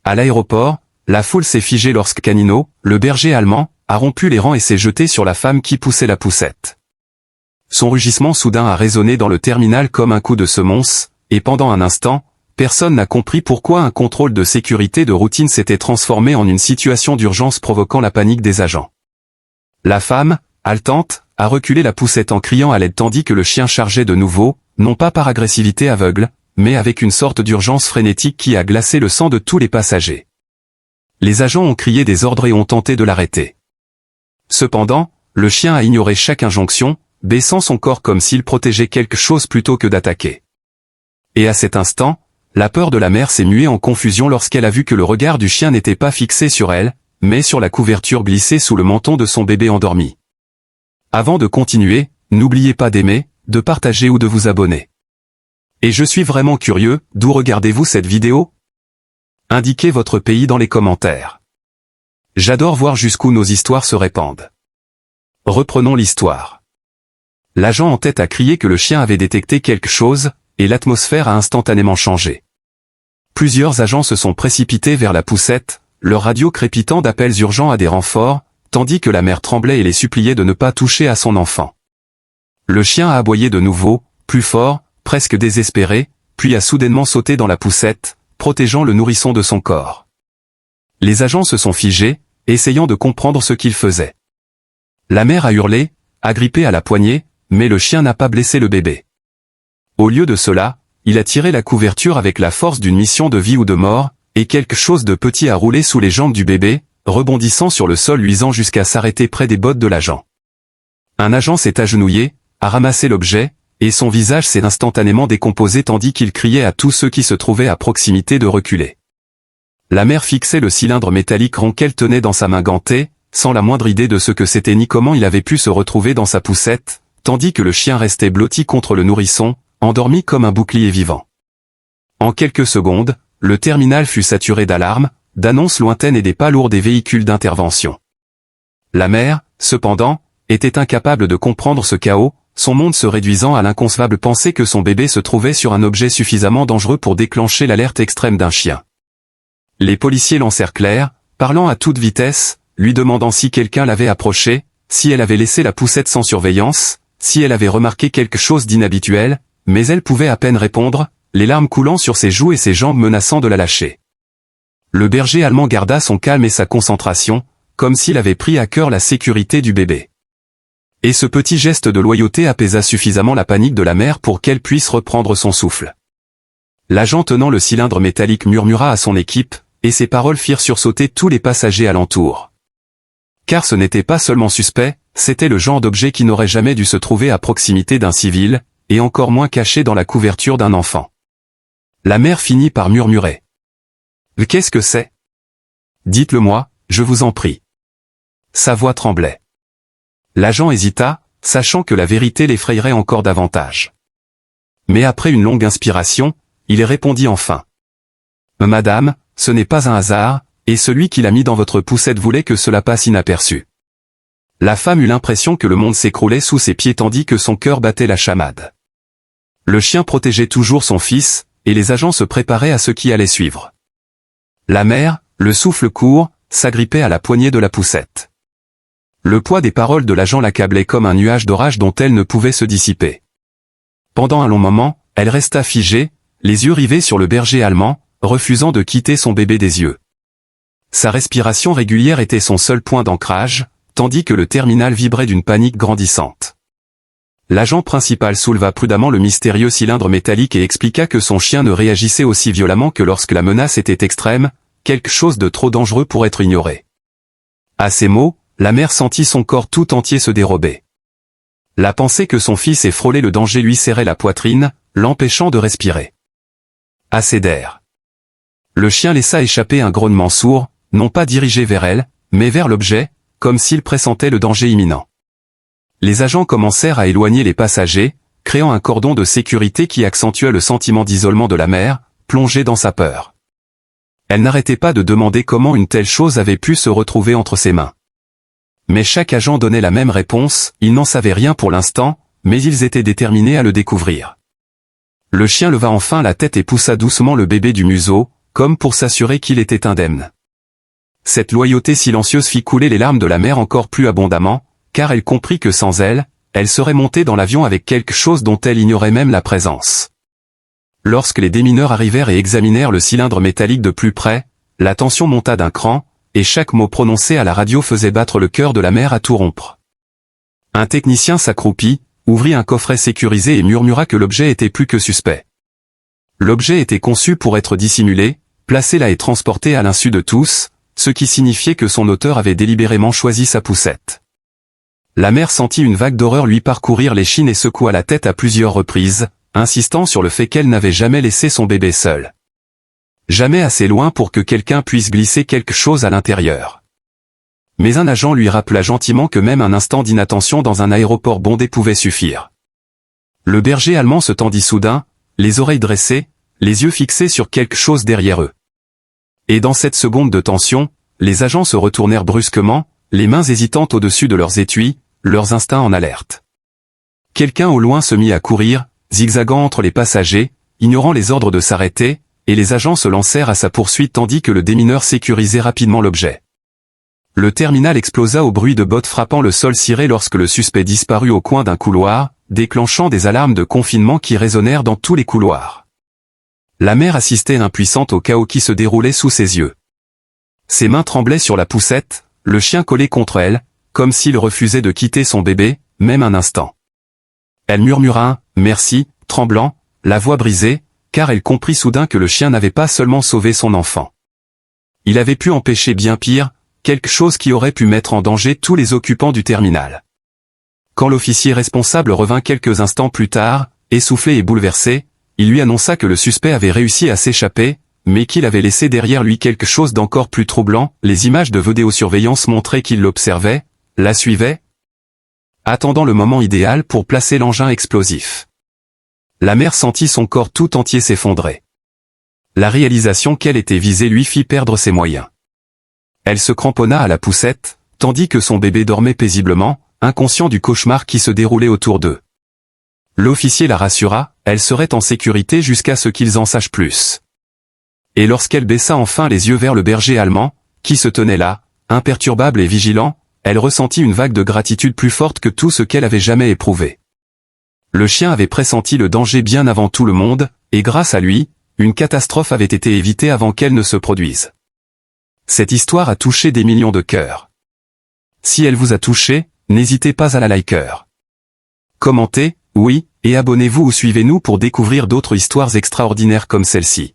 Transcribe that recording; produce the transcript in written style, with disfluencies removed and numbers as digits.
À l'aéroport, la foule s'est figée lorsque Canino, le berger allemand, a rompu les rangs et s'est jeté sur la femme qui poussait la poussette. Son rugissement soudain a résonné dans le terminal comme un coup de semonce, et pendant un instant, personne n'a compris pourquoi un contrôle de sécurité de routine s'était transformé en une situation d'urgence provoquant la panique des agents. La femme, haletante, a reculé la poussette en criant à l'aide tandis que le chien chargeait de nouveau, non pas par agressivité aveugle, mais avec une sorte d'urgence frénétique qui a glacé le sang de tous les passagers. Les agents ont crié des ordres et ont tenté de l'arrêter. Cependant, le chien a ignoré chaque injonction, baissant son corps comme s'il protégeait quelque chose plutôt que d'attaquer. Et à cet instant, la peur de la mère s'est muée en confusion lorsqu'elle a vu que le regard du chien n'était pas fixé sur elle, mais sur la couverture glissée sous le menton de son bébé endormi. Avant de continuer, n'oubliez pas d'aimer, de partager ou de vous abonner. Et je suis vraiment curieux, d'où regardez-vous cette vidéo? Indiquez votre pays dans les commentaires. J'adore voir jusqu'où nos histoires se répandent. Reprenons l'histoire. L'agent en tête a crié que le chien avait détecté quelque chose, et l'atmosphère a instantanément changé. Plusieurs agents se sont précipités vers la poussette, leur radio crépitant d'appels urgents à des renforts, tandis que la mère tremblait et les suppliait de ne pas toucher à son enfant. Le chien a aboyé de nouveau, plus fort, presque désespéré, puis a soudainement sauté dans la poussette, protégeant le nourrisson de son corps. Les agents se sont figés, essayant de comprendre ce qu'il faisait. La mère a hurlé, agrippée à la poignée, mais le chien n'a pas blessé le bébé. Au lieu de cela, il a tiré la couverture avec la force d'une mission de vie ou de mort, et quelque chose de petit a roulé sous les jambes du bébé, rebondissant sur le sol luisant jusqu'à s'arrêter près des bottes de l'agent. Un agent s'est agenouillé, a ramassé l'objet, et son visage s'est instantanément décomposé tandis qu'il criait à tous ceux qui se trouvaient à proximité de reculer. La mère fixait le cylindre métallique rond qu'elle tenait dans sa main gantée, sans la moindre idée de ce que c'était ni comment il avait pu se retrouver dans sa poussette, tandis que le chien restait blotti contre le nourrisson, endormi comme un bouclier vivant. En quelques secondes, le terminal fut saturé d'alarmes, d'annonces lointaines et des pas lourds des véhicules d'intervention. La mère, cependant, était incapable de comprendre ce chaos, son monde se réduisant à l'inconcevable pensée que son bébé se trouvait sur un objet suffisamment dangereux pour déclencher l'alerte extrême d'un chien. Les policiers l'encerclèrent, parlant à toute vitesse, lui demandant si quelqu'un l'avait approché, si elle avait laissé la poussette sans surveillance, si elle avait remarqué quelque chose d'inhabituel, mais elle pouvait à peine répondre, les larmes coulant sur ses joues et ses jambes menaçant de la lâcher. Le berger allemand garda son calme et sa concentration, comme s'il avait pris à cœur la sécurité du bébé. Et ce petit geste de loyauté apaisa suffisamment la panique de la mère pour qu'elle puisse reprendre son souffle. L'agent tenant le cylindre métallique murmura à son équipe, et ses paroles firent sursauter tous les passagers alentour. Car ce n'était pas seulement suspect, c'était le genre d'objet qui n'aurait jamais dû se trouver à proximité d'un civil, et encore moins caché dans la couverture d'un enfant. La mère finit par murmurer. « Qu'est-ce que c'est ? Dites-le-moi, je vous en prie. » Sa voix tremblait. L'agent hésita, sachant que la vérité l'effrayerait encore davantage. Mais après une longue inspiration, il répondit enfin. « Madame, ce n'est pas un hasard, et celui qui l'a mis dans votre poussette voulait que cela passe inaperçu. » La femme eut l'impression que le monde s'écroulait sous ses pieds tandis que son cœur battait la chamade. Le chien protégeait toujours son fils, et les agents se préparaient à ce qui allait suivre. La mère, le souffle court, s'agrippait à la poignée de la poussette. Le poids des paroles de l'agent l'accablait comme un nuage d'orage dont elle ne pouvait se dissiper. Pendant un long moment, elle resta figée, les yeux rivés sur le berger allemand, refusant de quitter son bébé des yeux. Sa respiration régulière était son seul point d'ancrage, tandis que le terminal vibrait d'une panique grandissante. L'agent principal souleva prudemment le mystérieux cylindre métallique et expliqua que son chien ne réagissait aussi violemment que lorsque la menace était extrême, quelque chose de trop dangereux pour être ignoré. À ces mots, la mère sentit son corps tout entier se dérober. La pensée que son fils ait frôlé le danger lui serrait la poitrine, l'empêchant de respirer. Assez d'air. Le chien laissa échapper un grognement sourd, non pas dirigé vers elle, mais vers l'objet, comme s'il pressentait le danger imminent. Les agents commencèrent à éloigner les passagers, créant un cordon de sécurité qui accentuait le sentiment d'isolement de la mère, plongée dans sa peur. Elle n'arrêtait pas de demander comment une telle chose avait pu se retrouver entre ses mains. Mais chaque agent donnait la même réponse, ils n'en savaient rien pour l'instant, mais ils étaient déterminés à le découvrir. Le chien leva enfin la tête et poussa doucement le bébé du museau, comme pour s'assurer qu'il était indemne. Cette loyauté silencieuse fit couler les larmes de la mère encore plus abondamment, car elle comprit que sans elle, elle serait montée dans l'avion avec quelque chose dont elle ignorait même la présence. Lorsque les démineurs arrivèrent et examinèrent le cylindre métallique de plus près, la tension monta d'un cran, et chaque mot prononcé à la radio faisait battre le cœur de la mère à tout rompre. Un technicien s'accroupit, ouvrit un coffret sécurisé et murmura que l'objet était plus que suspect. L'objet était conçu pour être dissimulé, placé là et transporté à l'insu de tous, ce qui signifiait que son auteur avait délibérément choisi sa poussette. La mère sentit une vague d'horreur lui parcourir l'échine et secoua la tête à plusieurs reprises, insistant sur le fait qu'elle n'avait jamais laissé son bébé seul. Jamais assez loin pour que quelqu'un puisse glisser quelque chose à l'intérieur. Mais un agent lui rappela gentiment que même un instant d'inattention dans un aéroport bondé pouvait suffire. Le berger allemand se tendit soudain, les oreilles dressées, les yeux fixés sur quelque chose derrière eux. Et dans cette seconde de tension, les agents se retournèrent brusquement, les mains hésitantes au-dessus de leurs étuis, leurs instincts en alerte. Quelqu'un au loin se mit à courir, zigzagant entre les passagers, ignorant les ordres de s'arrêter, et les agents se lancèrent à sa poursuite tandis que le démineur sécurisait rapidement l'objet. Le terminal explosa au bruit de bottes frappant le sol ciré lorsque le suspect disparut au coin d'un couloir, déclenchant des alarmes de confinement qui résonnèrent dans tous les couloirs. La mère assistait impuissante au chaos qui se déroulait sous ses yeux. Ses mains tremblaient sur la poussette, le chien collé contre elle, comme s'il refusait de quitter son bébé, même un instant. Elle murmura un « merci », tremblant, la voix brisée, car elle comprit soudain que le chien n'avait pas seulement sauvé son enfant. Il avait pu empêcher bien pire, quelque chose qui aurait pu mettre en danger tous les occupants du terminal. Quand l'officier responsable revint quelques instants plus tard, essoufflé et bouleversé, il lui annonça que le suspect avait réussi à s'échapper, mais qu'il avait laissé derrière lui quelque chose d'encore plus troublant. Les images de vidéosurveillance montraient qu'il l'observait, la suivait, attendant le moment idéal pour placer l'engin explosif. La mère sentit son corps tout entier s'effondrer. La réalisation qu'elle était visée lui fit perdre ses moyens. Elle se cramponna à la poussette, tandis que son bébé dormait paisiblement, inconscient du cauchemar qui se déroulait autour d'eux. L'officier la rassura, elle serait en sécurité jusqu'à ce qu'ils en sachent plus. Et lorsqu'elle baissa enfin les yeux vers le berger allemand, qui se tenait là, imperturbable et vigilant, elle ressentit une vague de gratitude plus forte que tout ce qu'elle avait jamais éprouvé. Le chien avait pressenti le danger bien avant tout le monde, et grâce à lui, une catastrophe avait été évitée avant qu'elle ne se produise. Cette histoire a touché des millions de cœurs. Si elle vous a touché, n'hésitez pas à la liker. Commentez, oui, et abonnez-vous ou suivez-nous pour découvrir d'autres histoires extraordinaires comme celle-ci.